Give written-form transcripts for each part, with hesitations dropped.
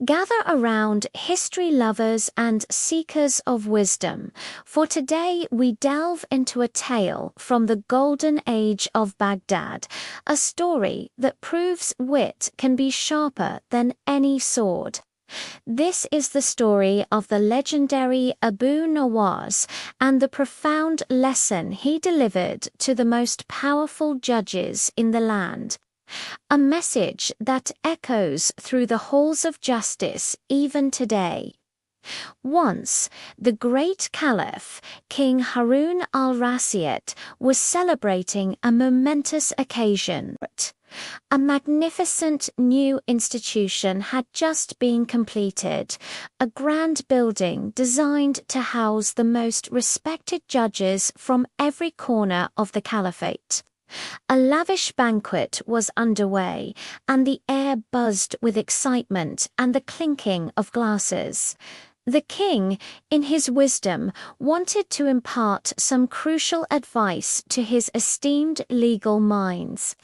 Gather around, history lovers and seekers of wisdom, for today we delve into a tale from the golden age of Baghdad, a story that proves wit can be sharper than any sword. This is the story of the legendary Abu Nawas and the profound lesson he delivered to the most powerful judges in the land. A message that echoes through the halls of justice even today. Once, the great Caliph, King Harun al-Rashid, was celebrating a momentous occasion. A magnificent new institution had just been completed, a grand building designed to house the most respected judges from every corner of the caliphate. A lavish banquet was underway, and the air buzzed with excitement and the clinking of glasses. The king, in his wisdom, wanted to impart some crucial advice to his esteemed legal minds.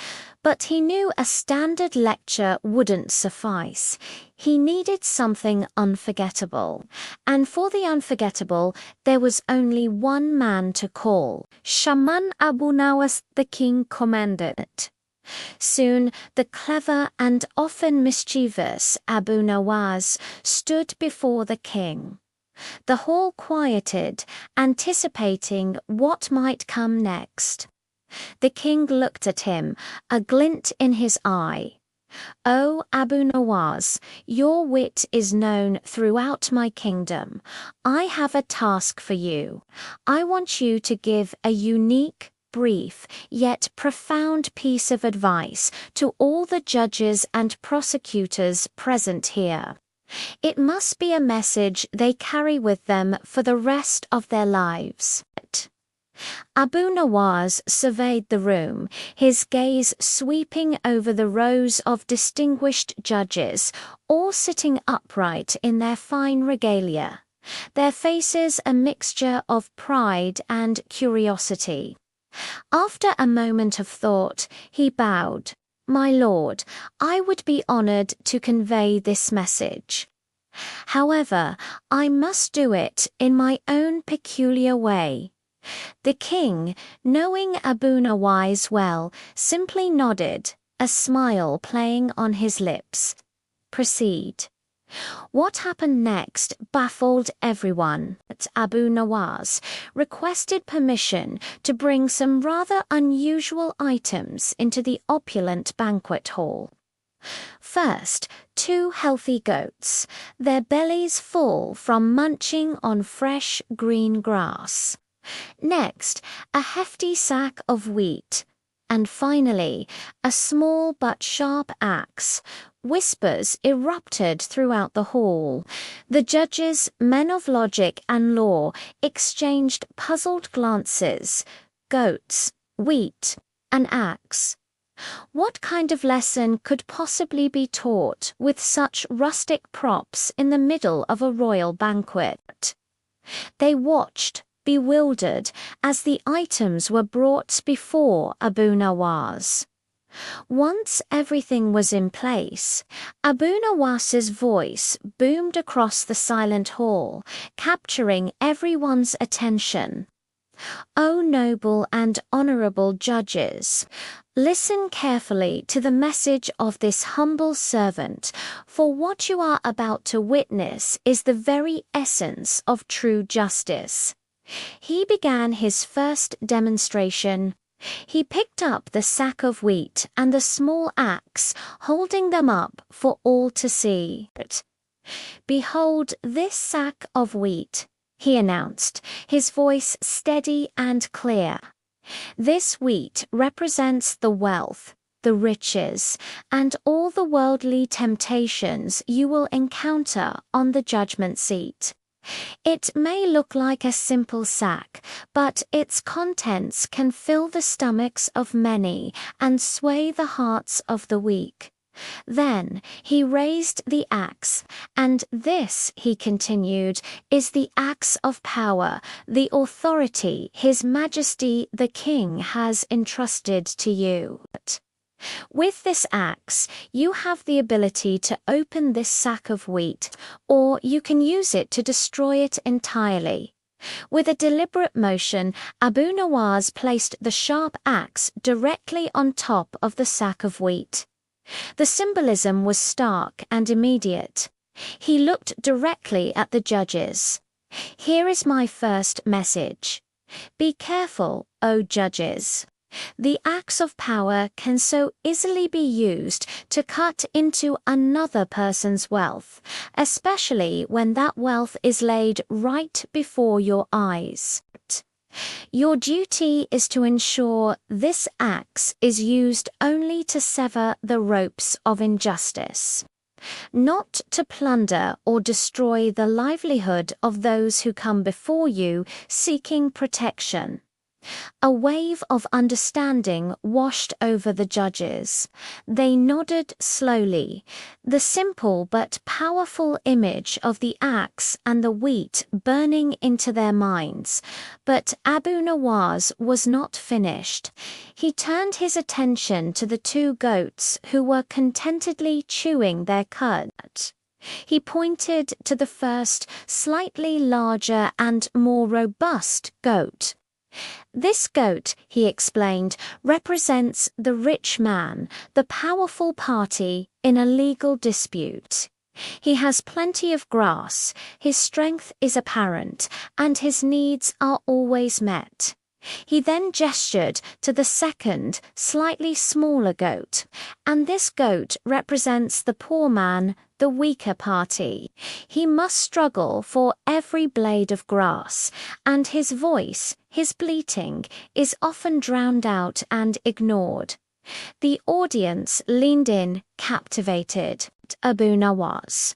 But he knew a standard lecture wouldn't suffice. He needed something unforgettable. And for the unforgettable, there was only one man to call. Shaman Abu Nawas, the king commanded. Soon, the clever and often mischievous Abu Nawas stood before the king. The hall quieted, anticipating what might come next. The king looked at him, a glint in his eye. "O Abu Nawas, your wit is known throughout my kingdom. I have a task for you. I want you to give a unique, brief, yet profound piece of advice to all the judges and prosecutors present here. It must be a message they carry with them for the rest of their lives." Abu Nawas surveyed the room, his gaze sweeping over the rows of distinguished judges, all sitting upright in their fine regalia, their faces a mixture of pride and curiosity. After a moment of thought, he bowed. "My lord, I would be honored to convey this message. However, I must do it in my own peculiar way." The king, knowing Abu Nawas well, simply nodded, a smile playing on his lips. "Proceed." What happened next baffled everyone. Abu Nawas requested permission to bring some rather unusual items into the opulent banquet hall. First, 2 healthy goats, their bellies full from munching on fresh green grass. Next, a hefty sack of wheat. And finally, a small but sharp axe. Whispers erupted throughout the hall. The judges, men of logic and law, exchanged puzzled glances. Goats, wheat, an axe. What kind of lesson could possibly be taught with such rustic props in the middle of a royal banquet? They watched, bewildered, as the items were brought before Abu Nawas. Once everything was in place, Abu Nawas's voice boomed across the silent hall, capturing everyone's attention. "O noble and honorable judges, listen carefully to the message of this humble servant, for what you are about to witness is the very essence of true justice." He began his first demonstration. He picked up the sack of wheat and the small axe, holding them up for all to see. "Behold this sack of wheat," he announced, his voice steady and clear. "This wheat represents the wealth, the riches, and all the worldly temptations you will encounter on the judgment seat. It may look like a simple sack, but its contents can fill the stomachs of many and sway the hearts of the weak." Then he raised the axe, and this, he continued, is the axe of power, the authority His Majesty the King has entrusted to you. With this axe, you have the ability to open this sack of wheat, or you can use it to destroy it entirely. With a deliberate motion, Abu Nawas placed the sharp axe directly on top of the sack of wheat. The symbolism was stark and immediate. He looked directly at the judges. "Here is my first message. Be careful, O judges. The axe of power can so easily be used to cut into another person's wealth, especially when that wealth is laid right before your eyes. Your duty is to ensure this axe is used only to sever the ropes of injustice, not to plunder or destroy the livelihood of those who come before you seeking protection." A wave of understanding washed over the judges. They nodded slowly. The simple but powerful image of the axe and the wheat burning into their minds. But Abu Nawas was not finished. He turned his attention to the two goats who were contentedly chewing their cud. He pointed to the first, slightly larger and more robust goat. "This goat," he explained, "represents the rich man, the powerful party in a legal dispute. He has plenty of grass, his strength is apparent, and his needs are always met." He then gestured to the second, slightly smaller goat, "and this goat represents the poor man, the weaker party. He must struggle for every blade of grass, and his voice, his bleating, is often drowned out and ignored." The audience leaned in, captivated. Abu Nawas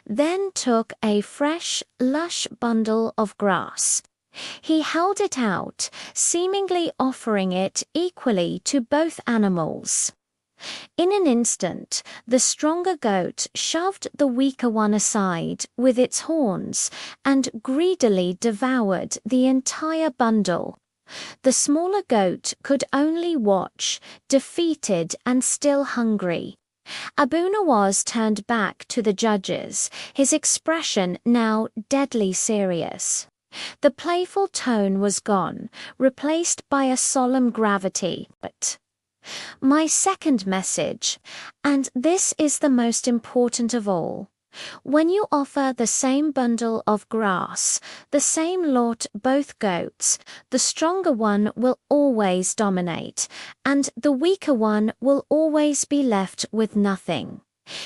then took a fresh, lush bundle of grass. He held it out, seemingly offering it equally to both animals. In an instant, the stronger goat shoved the weaker one aside with its horns and greedily devoured the entire bundle. The smaller goat could only watch, defeated and still hungry. Abu Nawas turned back to the judges, his expression now deadly serious. The playful tone was gone, replaced by a solemn gravity. "But my second message, and this is the most important of all. When you offer the same bundle of grass, the same lot both goats, the stronger one will always dominate, and the weaker one will always be left with nothing."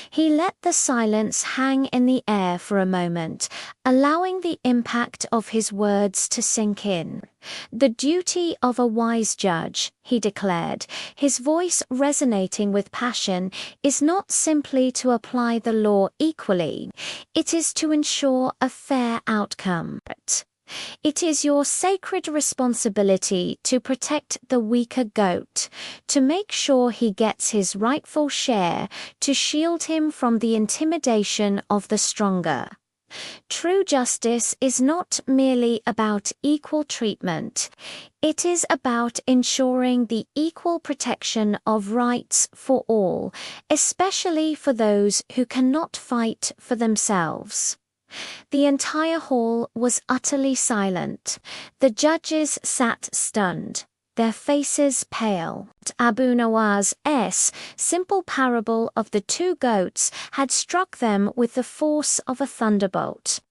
He let the silence hang in the air for a moment, allowing the impact of his words to sink in. "The duty of a wise judge," he declared, his voice resonating with passion, "is not simply to apply the law equally. It is to ensure a fair outcome. It is your sacred responsibility to protect the weaker goat, to make sure he gets his rightful share, to shield him from the intimidation of the stronger. True justice is not merely about equal treatment. It is about ensuring the equal protection of rights for all, especially for those who cannot fight for themselves." The entire hall was utterly silent. The judges sat stunned, their faces pale. Abu Nawas' simple parable of the two goats had struck them with the force of a thunderbolt.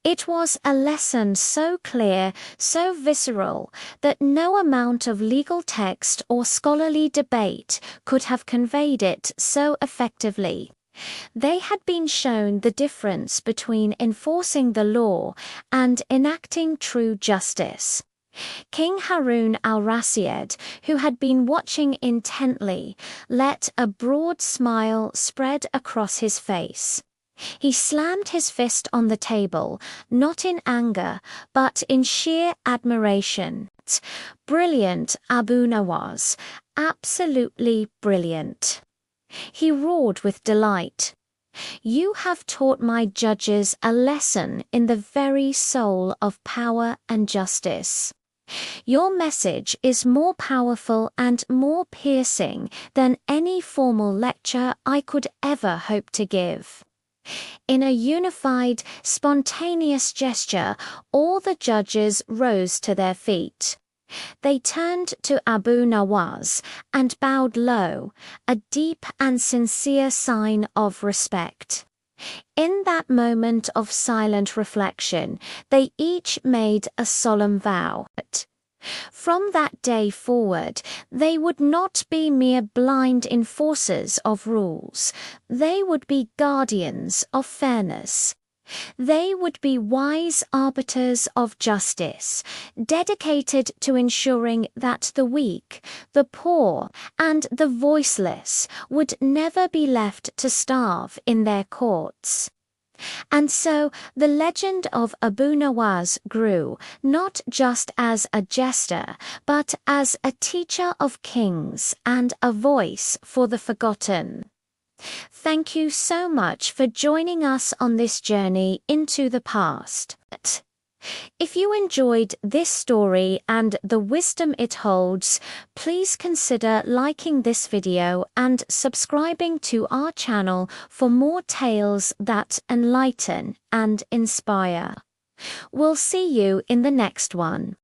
It was a lesson so clear, so visceral, that no amount of legal text or scholarly debate could have conveyed it so effectively. They had been shown the difference between enforcing the law and enacting true justice. King Harun al-Rashid, who had been watching intently, let a broad smile spread across his face. He slammed his fist on the table, not in anger, but in sheer admiration. "Brilliant, Abu Nawas, absolutely brilliant." He roared with delight. "You have taught my judges a lesson in the very soul of power and justice." Your message is more powerful and more piercing than any formal lecture I could ever hope to give. In a unified, spontaneous gesture, all the judges rose to their feet. They turned to Abu Nawas and bowed low, a deep and sincere sign of respect. In that moment of silent reflection, they each made a solemn vow. From that day forward, they would not be mere blind enforcers of rules. They would be guardians of fairness. They would be wise arbiters of justice, dedicated to ensuring that the weak, the poor, and the voiceless would never be left to starve in their courts. And so the legend of Abu Nawas grew, not just as a jester, but as a teacher of kings and a voice for the forgotten. Thank you so much for joining us on this journey into the past. If you enjoyed this story and the wisdom it holds, please consider liking this video and subscribing to our channel for more tales that enlighten and inspire. We'll see you in the next one.